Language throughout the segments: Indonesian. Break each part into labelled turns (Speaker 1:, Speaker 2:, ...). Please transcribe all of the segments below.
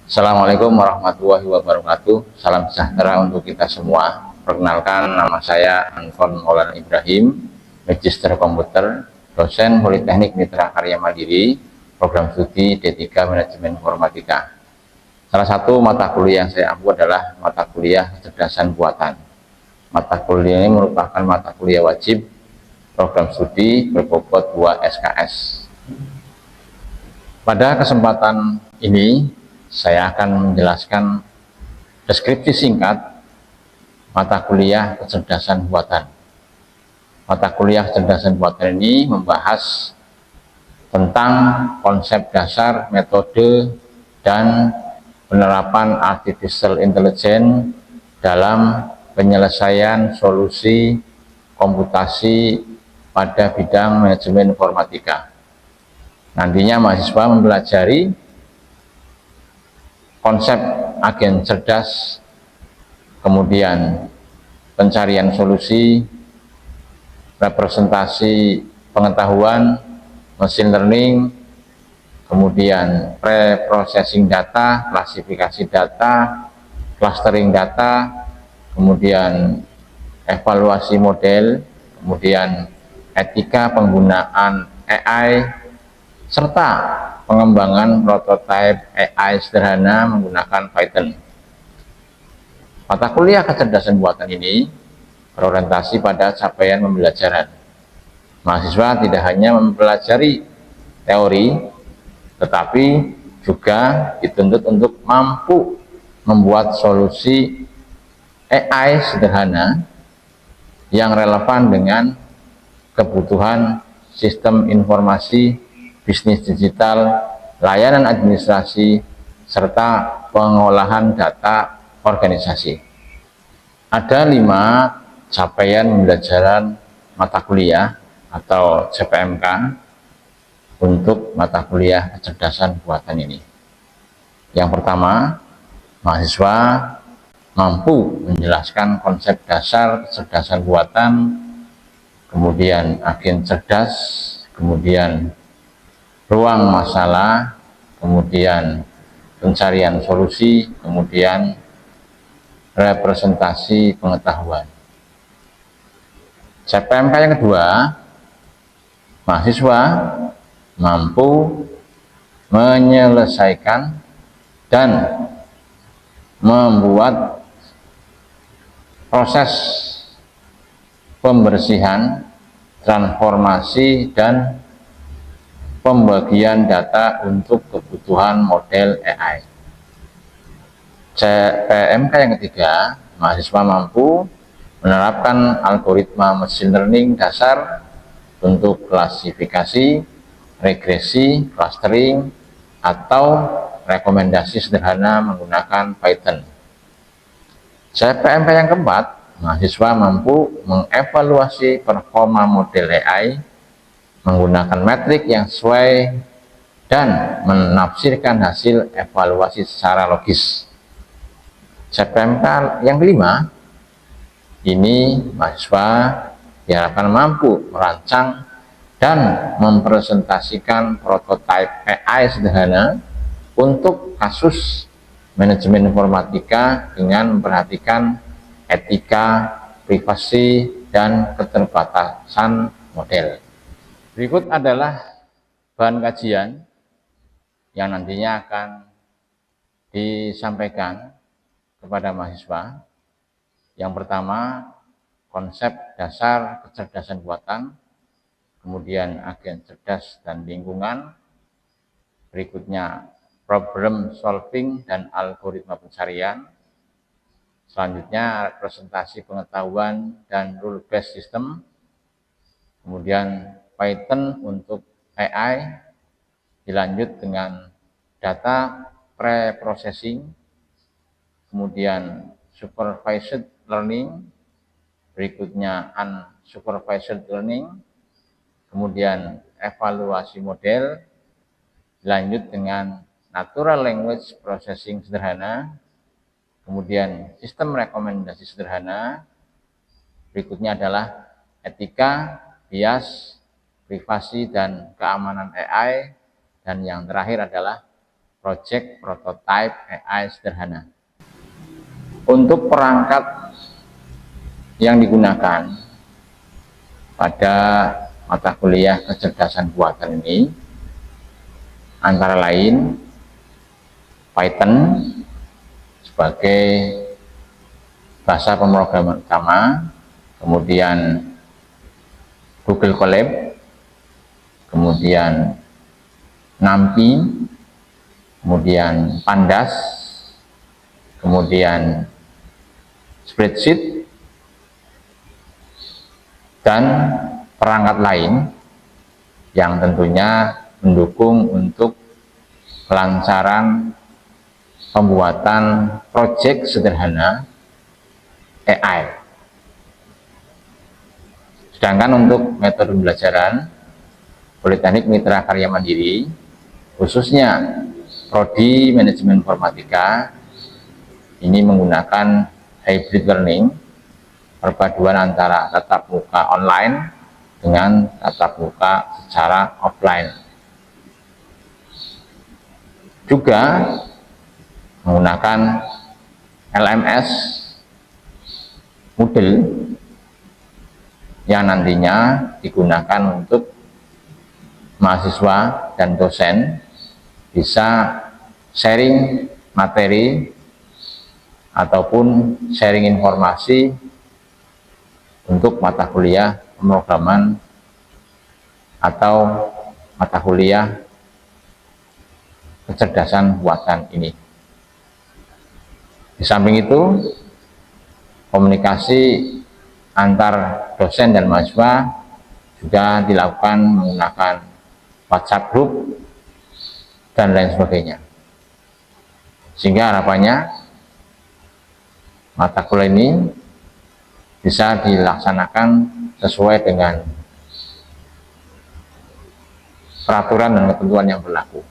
Speaker 1: Assalamualaikum warahmatullahi wabarakatuh. Salam sejahtera untuk kita semua. Perkenalkan, nama saya Anton Maulana Ibrahim, Magister Komputer, dosen Politeknik Mitra Karya Mandiri, program studi D3 Manajemen Informatika. Salah satu mata kuliah yang saya ampu adalah mata kuliah kecerdasan buatan. Mata kuliah ini merupakan mata kuliah wajib program studi berbobot 2 SKS. Pada kesempatan ini, saya akan menjelaskan deskripsi singkat mata kuliah kecerdasan buatan. Mata kuliah kecerdasan buatan ini membahas tentang konsep dasar, metode, dan penerapan artificial intelligence dalam penyelesaian solusi komputasi pada bidang manajemen informatika. Nantinya mahasiswa mempelajari konsep agen cerdas, kemudian pencarian solusi, representasi pengetahuan, machine learning, kemudian pre-processing data, klasifikasi data, clustering data, kemudian evaluasi model, kemudian etika penggunaan AI, serta pengembangan prototipe AI sederhana menggunakan Python. Mata kuliah kecerdasan buatan ini berorientasi pada capaian pembelajaran. Mahasiswa tidak hanya mempelajari teori, tetapi juga dituntut untuk mampu membuat solusi AI sederhana yang relevan dengan kebutuhan sistem informasi, bisnis digital, layanan administrasi, serta pengolahan data organisasi. Ada 5 capaian pembelajaran mata kuliah atau CPMK untuk mata kuliah kecerdasan buatan ini. Yang pertama, mahasiswa mampu menjelaskan konsep dasar kecerdasan buatan, kemudian agen cerdas, kemudian ruang masalah, kemudian pencarian solusi, kemudian representasi pengetahuan. CPMK yang kedua, mahasiswa mampu menyelesaikan dan membuat proses pembersihan, transformasi, dan pembagian data untuk kebutuhan model AI. CPMK yang ketiga, mahasiswa mampu menerapkan algoritma machine learning dasar untuk klasifikasi, regresi, clustering, atau rekomendasi sederhana menggunakan Python. CPMK yang keempat, mahasiswa mampu mengevaluasi performa model AI menggunakan metrik yang sesuai dan menafsirkan hasil evaluasi secara logis. CPMK yang kelima, ini mahasiswa diharapkan mampu merancang dan mempresentasikan prototipe AI sederhana untuk kasus manajemen informatika dengan memperhatikan etika, privasi, dan keterbatasan model. Berikut adalah bahan kajian yang nantinya akan disampaikan kepada mahasiswa. Yang pertama, konsep dasar kecerdasan buatan, kemudian agen cerdas dan lingkungan, berikutnya problem solving dan algoritma pencarian, selanjutnya representasi pengetahuan dan rule based system, kemudian Python untuk AI, dilanjut dengan data pre-processing, kemudian supervised learning, berikutnya unsupervised learning, kemudian evaluasi model, dilanjut dengan natural language processing sederhana, kemudian sistem rekomendasi sederhana, berikutnya adalah etika, bias, privasi, dan keamanan AI, dan yang terakhir adalah project prototype AI sederhana. Untuk perangkat yang digunakan pada mata kuliah kecerdasan buatan ini antara lain Python sebagai bahasa pemrograman utama, kemudian Google Colab, kemudian NumPy, kemudian Pandas, kemudian spreadsheet, dan perangkat lain yang tentunya mendukung untuk kelancaran pembuatan proyek sederhana AI. Sedangkan untuk metode pembelajaran, Politeknik Mitra Karya Mandiri, khususnya Prodi Manajemen Informatika, ini menggunakan hybrid learning, perpaduan antara tatap muka online dengan tatap muka secara offline. Juga menggunakan LMS Moodle yang nantinya digunakan untuk mahasiswa dan dosen bisa sharing materi ataupun sharing informasi untuk mata kuliah pemrograman atau mata kuliah kecerdasan buatan ini. Di samping itu, komunikasi antar dosen dan mahasiswa juga dilakukan menggunakan WhatsApp group dan lain sebagainya. Sehingga harapannya mata kuliah ini bisa dilaksanakan sesuai dengan peraturan dan ketentuan yang berlaku.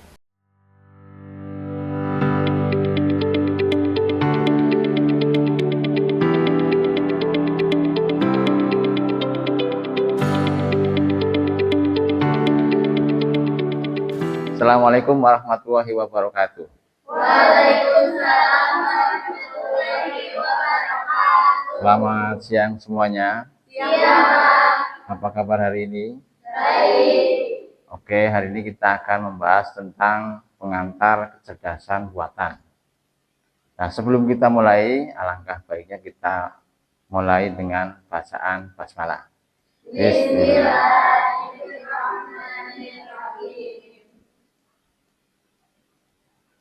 Speaker 1: Assalamualaikum warahmatullahi wabarakatuh.
Speaker 2: Waalaikumsalam warahmatullahi wabarakatuh.
Speaker 1: Selamat siang semuanya.
Speaker 2: Siang.
Speaker 1: Apa kabar hari ini?
Speaker 2: Baik.
Speaker 1: Oke, hari ini kita akan membahas tentang pengantar kecerdasan buatan. Nah, sebelum kita mulai, alangkah baiknya kita mulai dengan bacaan basmalah.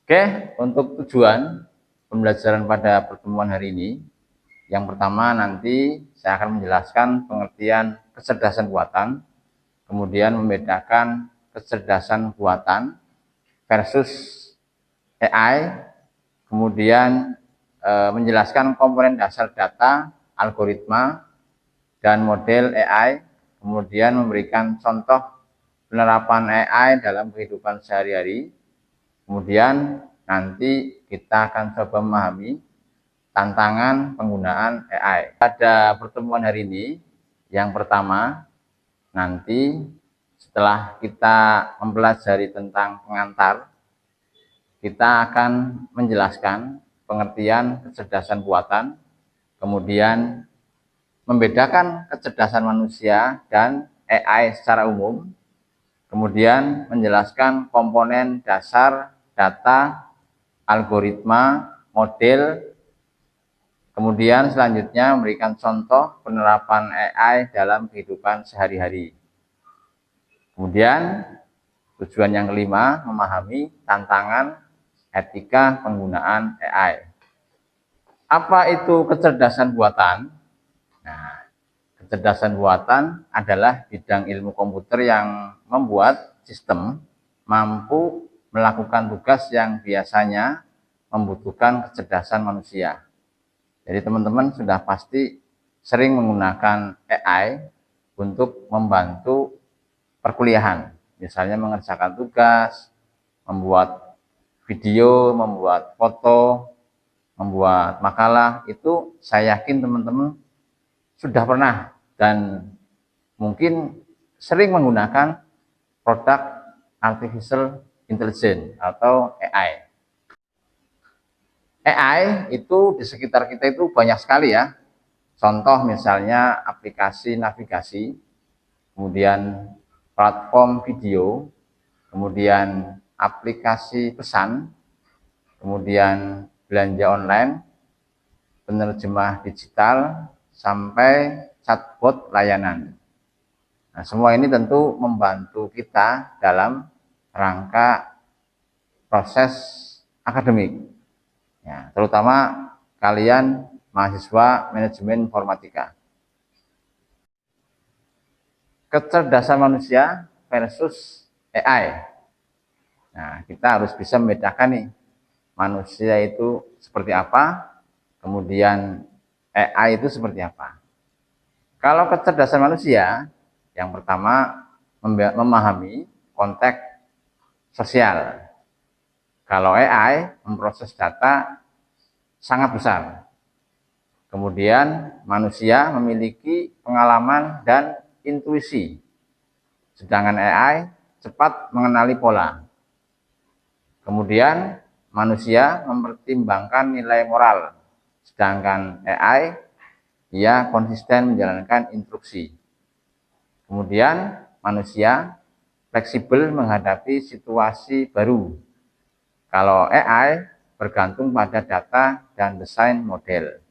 Speaker 1: Oke, untuk tujuan pembelajaran pada pertemuan hari ini, yang pertama nanti saya akan menjelaskan pengertian kecerdasan buatan, kemudian membedakan kecerdasan buatan versus AI, kemudian menjelaskan komponen dasar data, algoritma, dan model AI, kemudian memberikan contoh penerapan AI dalam kehidupan sehari-hari. Kemudian nanti kita akan coba memahami tantangan penggunaan AI. Pada pertemuan hari ini, yang pertama, nanti setelah kita mempelajari tentang pengantar, kita akan menjelaskan pengertian kecerdasan buatan, kemudian membedakan kecerdasan manusia dan AI secara umum, kemudian menjelaskan komponen dasar data, algoritma, model, kemudian selanjutnya memberikan contoh penerapan AI dalam kehidupan sehari-hari. Kemudian tujuan yang kelima, memahami tantangan etika penggunaan AI. Apa itu kecerdasan buatan? Nah, kecerdasan buatan adalah bidang ilmu komputer yang membuat sistem mampu melakukan tugas yang biasanya membutuhkan kecerdasan manusia. Jadi teman-teman sudah pasti sering menggunakan AI untuk membantu perkuliahan. Misalnya mengerjakan tugas, membuat video, membuat foto, membuat makalah. Itu saya yakin teman-teman sudah pernah dan mungkin sering menggunakan produk artificial intelijen atau AI. AI itu di sekitar kita itu banyak sekali ya. Contoh misalnya aplikasi navigasi, kemudian platform video, kemudian aplikasi pesan, kemudian belanja online, penerjemah digital, sampai chatbot layanan. Nah, semua ini tentu membantu kita dalam rangka proses akademik, ya, terutama kalian mahasiswa manajemen informatika. Kecerdasan manusia versus AI. Nah, kita harus bisa membedakan nih, manusia itu seperti apa, kemudian AI itu seperti apa. Kalau kecerdasan manusia, yang pertama memahami konteks sosial. Kalau AI memproses data sangat besar. Kemudian manusia memiliki pengalaman dan intuisi, sedangkan AI cepat mengenali pola. Kemudian manusia mempertimbangkan nilai moral, sedangkan AI dia konsisten menjalankan instruksi. Kemudian manusia fleksibel menghadapi situasi baru. Kalau AI bergantung pada data dan desain model.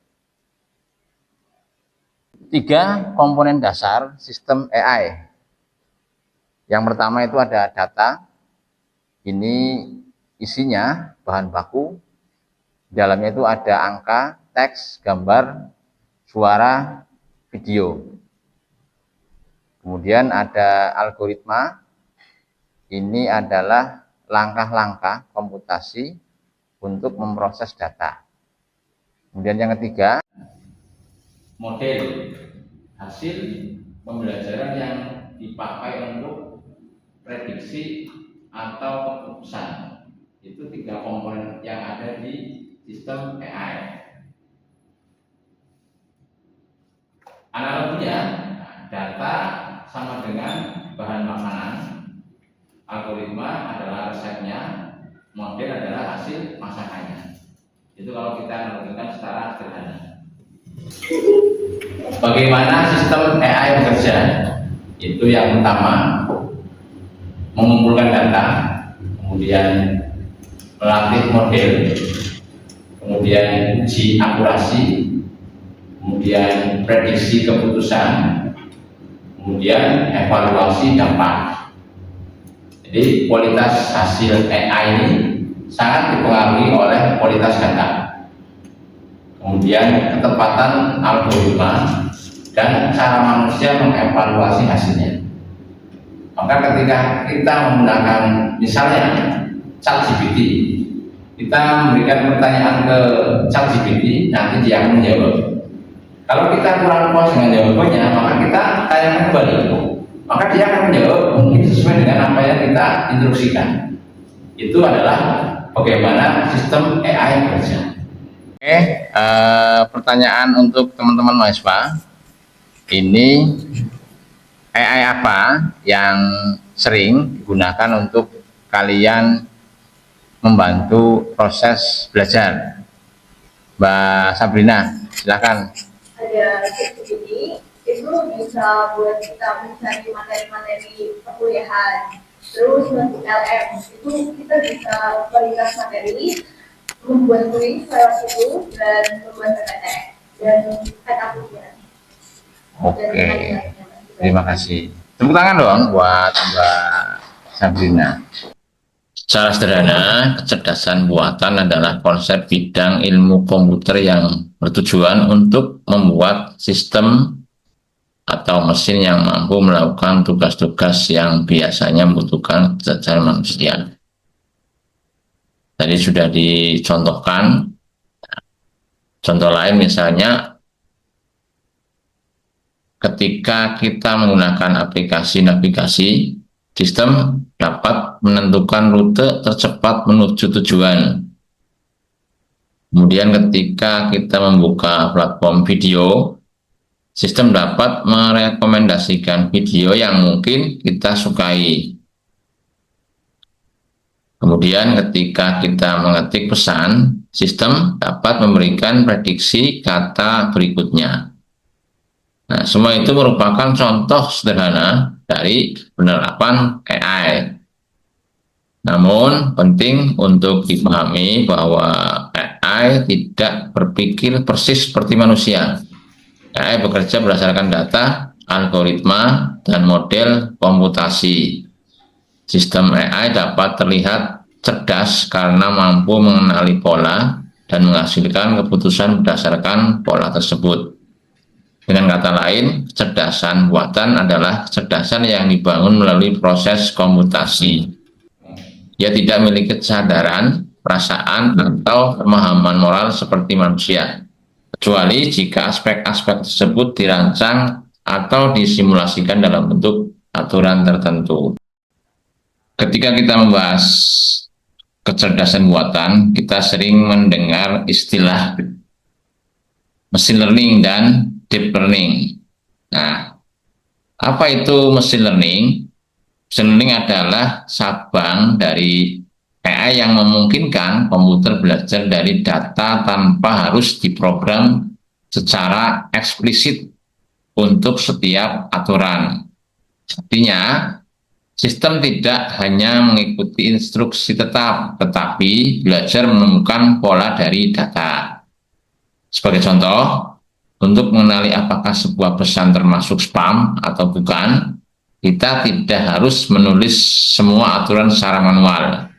Speaker 1: 3 komponen dasar sistem AI. Yang pertama itu ada data. Ini isinya bahan baku. Di dalamnya itu ada angka, teks, gambar, suara, video. Kemudian ada algoritma. Ini adalah langkah-langkah komputasi untuk memproses data. Kemudian yang ketiga, model, hasil pembelajaran yang dipakai untuk prediksi atau keputusan. Itu 3 komponen yang ada di sistem AI. Analoginya, data sama dengan bahan makanan, algoritma adalah resepnya, model adalah hasil masakannya. Itu kalau kita analogikan secara sederhana. Bagaimana sistem AI bekerja? Itu yang pertama, mengumpulkan data, kemudian melatih model, kemudian uji akurasi, kemudian prediksi keputusan, kemudian evaluasi dampak. Jadi kualitas hasil AI ini sangat dipengaruhi oleh kualitas data, kemudian ketepatan algoritma, dan cara manusia mengevaluasi hasilnya. Maka ketika kita menggunakan misalnya ChatGPT, kita memberikan pertanyaan ke ChatGPT, nanti dia akan menjawab. Kalau kita kurang puas dengan jawabannya, maka kita tanyakan kembali, maka dia akan menjawab mungkin sesuai dengan apa yang kita instruksikan. Itu adalah bagaimana sistem AI bekerja. Oke, pertanyaan untuk teman-teman mahasiswa, ini AI apa yang sering digunakan untuk kalian membantu proses belajar? Mbak Sabrina, silakan.
Speaker 2: Ada ChatGPT, itu bisa buat kita mencari materi-materi perkuliahan. Terus untuk LM, itu kita bisa kualitas materi, membuat kuis lewat itu, dan membuat PPT dan peta ujian.
Speaker 1: Oke, terima kasih. Tepuk tangan dong buat Mbak Sabrina. Secara sederhana, kecerdasan buatan adalah konsep bidang ilmu komputer yang bertujuan untuk membuat sistem atau mesin yang mampu melakukan tugas-tugas yang biasanya membutuhkan kecerdasan manusia. Tadi sudah dicontohkan. Contoh lain misalnya, ketika kita menggunakan aplikasi navigasi, sistem dapat menentukan rute tercepat menuju tujuan. Kemudian ketika kita membuka platform video, sistem dapat merekomendasikan video yang mungkin kita sukai. Kemudian ketika kita mengetik pesan, sistem dapat memberikan prediksi kata berikutnya. Nah, semua itu merupakan contoh sederhana dari penerapan AI. Namun, penting untuk dipahami bahwa AI tidak berpikir persis seperti manusia. AI bekerja berdasarkan data, algoritma, dan model komputasi. Sistem AI dapat terlihat cerdas karena mampu mengenali pola dan menghasilkan keputusan berdasarkan pola tersebut. Dengan kata lain, kecerdasan buatan adalah kecerdasan yang dibangun melalui proses komputasi. Ia tidak memiliki kesadaran, perasaan, atau pemahaman moral seperti manusia, kecuali jika aspek-aspek tersebut dirancang atau disimulasikan dalam bentuk aturan tertentu. Ketika kita membahas kecerdasan buatan, kita sering mendengar istilah machine learning dan deep learning. Nah, apa itu machine learning? Machine learning adalah cabang dari AI yang memungkinkan komputer belajar dari data tanpa harus diprogram secara eksplisit untuk setiap aturan. Artinya, sistem tidak hanya mengikuti instruksi tetap, tetapi belajar menemukan pola dari data. Sebagai contoh, untuk mengenali apakah sebuah pesan termasuk spam atau bukan, kita tidak harus menulis semua aturan secara manual.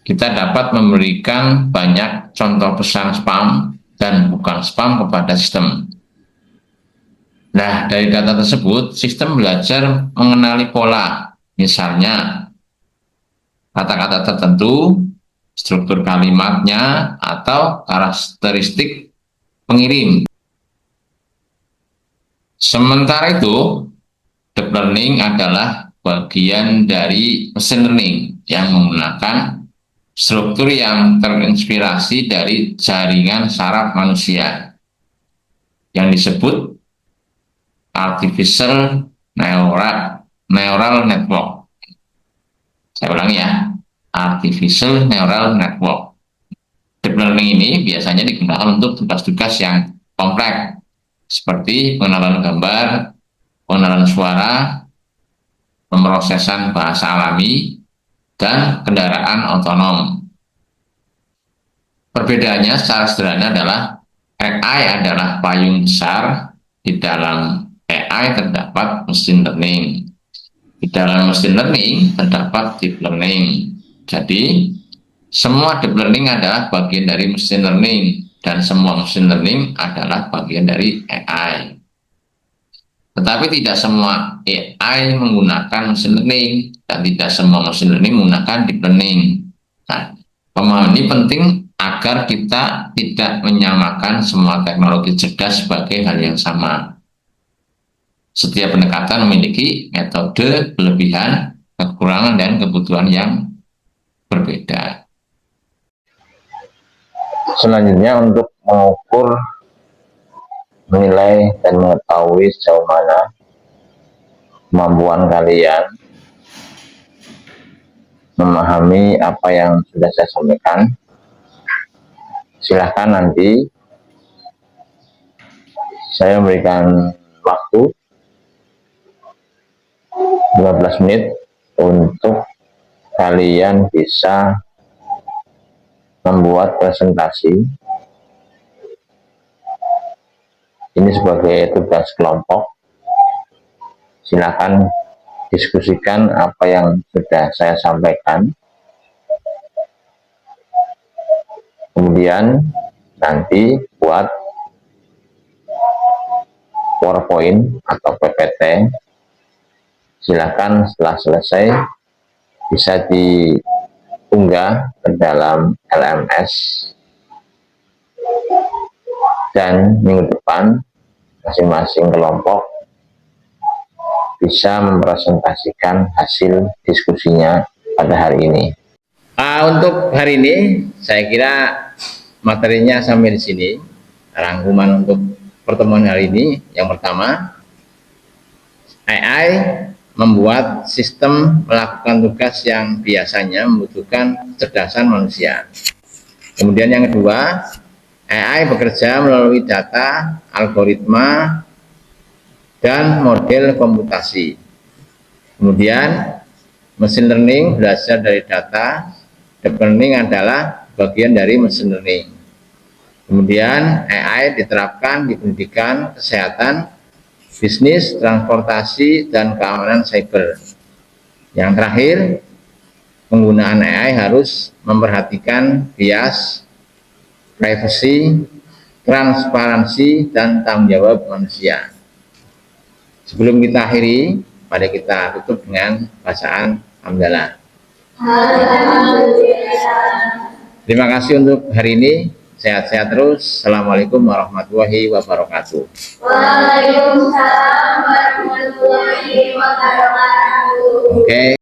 Speaker 1: Kita dapat memberikan banyak contoh pesan spam dan bukan spam kepada sistem. Nah, dari data tersebut, sistem belajar mengenali pola. Misalnya, kata-kata tertentu, struktur kalimatnya, atau karakteristik pengirim. Sementara itu, deep learning adalah bagian dari machine learning yang menggunakan struktur yang terinspirasi dari jaringan saraf manusia yang disebut artificial neural network. Saya ulangi ya, artificial neural network. Deep learning ini biasanya digunakan untuk tugas-tugas yang kompleks, seperti pengenalan gambar, pengenalan suara, pemrosesan bahasa alami, dan kendaraan otonom. Perbedaannya secara sederhana adalah AI adalah payung besar, di dalam AI terdapat machine learning. Di dalam machine learning terdapat deep learning. Jadi, semua deep learning adalah bagian dari machine learning, dan semua machine learning adalah bagian dari AI. Tetapi tidak semua AI menggunakan machine learning, dan tidak semua machine learning menggunakan deep learning. Nah, pemahaman ini penting agar kita tidak menyamakan semua teknologi cerdas sebagai hal yang sama. Setiap pendekatan memiliki metode, kelebihan, kekurangan, dan kebutuhan yang berbeda. Selanjutnya, untuk mengukur, menilai, dan mengetahui sejauh mana kemampuan kalian memahami apa yang sudah saya sampaikan, silahkan nanti saya memberikan waktu 15 menit untuk kalian bisa membuat presentasi. Ini sebagai tugas kelompok. Silakan diskusikan apa yang sudah saya sampaikan. Kemudian nanti buat PowerPoint atau PPT. Silakan setelah selesai bisa diunggah ke dalam LMS, dan minggu depan masing-masing kelompok bisa mempresentasikan hasil diskusinya pada hari ini. Untuk hari ini saya kira materinya sampai di sini. Rangkuman untuk pertemuan hari ini, yang pertama, AI membuat sistem melakukan tugas yang biasanya membutuhkan kecerdasan manusia. Kemudian yang kedua, AI bekerja melalui data, algoritma, dan model komputasi. Kemudian mesin learning belajar dari data, deep learning adalah bagian dari mesin learning. Kemudian AI diterapkan di pendidikan, kesehatan, bisnis, transportasi, dan keamanan cyber. Yang terakhir, penggunaan AI harus memperhatikan bias, privacy, transparansi, dan tanggung jawab manusia. Sebelum kita akhiri, mari kita tutup dengan bacaan hamdalah. Terima kasih untuk hari ini. Sehat-sehat terus. Assalamualaikum warahmatullahi wabarakatuh.
Speaker 2: Waalaikumsalam warahmatullahi wabarakatuh.
Speaker 1: Oke.